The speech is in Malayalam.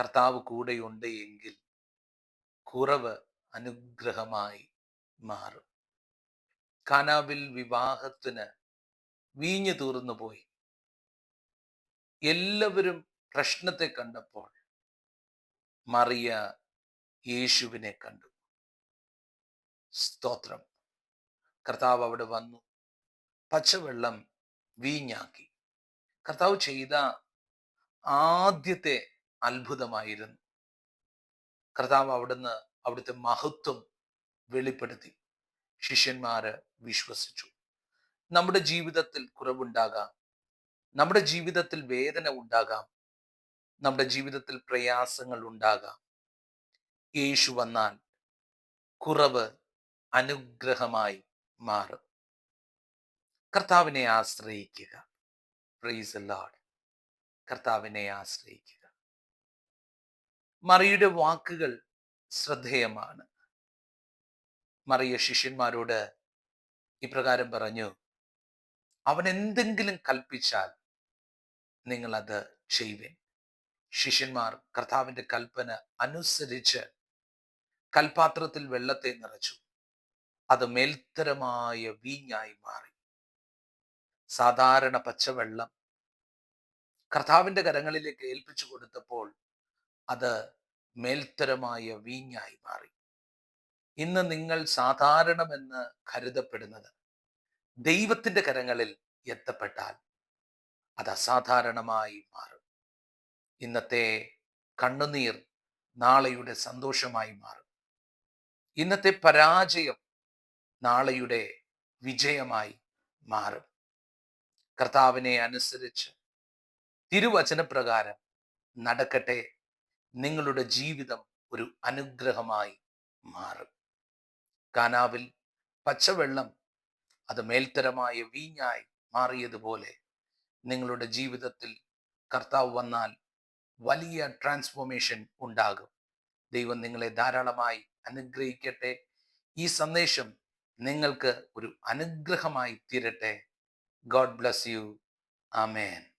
കർത്താവ് കൂടെയുണ്ട് എങ്കിൽ കുറവ് അനുഗ്രഹമായി മാറും. കാനാവിൽ വിവാഹത്തിന് വീഞ്ഞു തീർന്നു പോയി. എല്ലാവരും പ്രശ്നത്തെ കണ്ടപ്പോൾ മറിയ യേശുവിനെ കണ്ടു. സ്തോത്രം. കർത്താവ് അവിടെ വന്നു പച്ചവെള്ളം വീഞ്ഞാക്കി. കർത്താവ് ചെയ്ത ആദ്യത്തെ അത്ഭുതമായിരുന്നു. കർത്താവ് അവിടുന്ന് അവിടുത്തെ മഹത്വം വെളിപ്പെടുത്തി. ശിഷ്യന്മാര് വിശ്വസിച്ചു. നമ്മുടെ ജീവിതത്തിൽ കുറവുണ്ടാകാം, നമ്മുടെ ജീവിതത്തിൽ വേദന ഉണ്ടാകാം, നമ്മുടെ ജീവിതത്തിൽ പ്രയാസങ്ങൾ ഉണ്ടാകാം. യേശു വന്നാൽ കുറവ് അനുഗ്രഹമായി മാറും. കർത്താവിനെ ആശ്രയിക്കുക. Praise the Lord. കർത്താവിനെ ആശ്രയിക്കുക. മറിയുടെ വാക്കുകൾ ശ്രദ്ധേയമാണ്. മറിയ ശിഷ്യന്മാരോട് ഇപ്രകാരം പറഞ്ഞു, അവൻ എന്തെങ്കിലും കൽപ്പിച്ചാൽ നിങ്ങൾ അത് ചെയ്യുവിൻ. ശിഷ്യന്മാർ കർത്താവിന്റെ കൽപ്പന അനുസരിച്ച് കൽപാത്രത്തിൽ വെള്ളത്തെ നിറച്ചു. അത് മേൽത്തരമായ വീഞ്ഞായി മാറി. സാധാരണ പച്ചവെള്ളം കർത്താവിന്റെ കരങ്ങളിലേക്ക് ഏൽപ്പിച്ചു കൊടുത്തപ്പോൾ അത് മേൽത്തരമായ വീഞ്ഞായി മാറി. ഇന്ന് നിങ്ങൾ സാധാരണമെന്ന് കരുതപ്പെടുന്നത് ദൈവത്തിന്റെ കരങ്ങളിൽ എത്തപ്പെട്ടാൽ അത് അസാധാരണമായി മാറും. ഇന്നത്തെ കണ്ണുനീർ നാളെയുടെ സന്തോഷമായി മാറും. ഇന്നത്തെ പരാജയം നാളെയുടെ വിജയമായി മാറും. കർത്താവിനെ അനുസരിച്ച് തിരുവചനപ്രകാരം നടക്കട്ടെ. നിങ്ങളുടെ ജീവിതം ഒരു അനുഗ്രഹമായി മാറും. കാനാവിൽ പച്ചവെള്ളം അത് മേൽത്തരമായ വീഞ്ഞായി മാറിയതുപോലെ നിങ്ങളുടെ ജീവിതത്തിൽ കർത്താവ് വന്നാൽ വലിയ ട്രാൻസ്ഫോർമേഷൻ ഉണ്ടാകും. ദൈവം നിങ്ങളെ ധാരാളമായി അനുഗ്രഹിക്കട്ടെ. ഈ സന്ദേശം നിങ്ങൾക്ക് ഒരു അനുഗ്രഹമായി തീരട്ടെ. God bless you. ആമേൻ.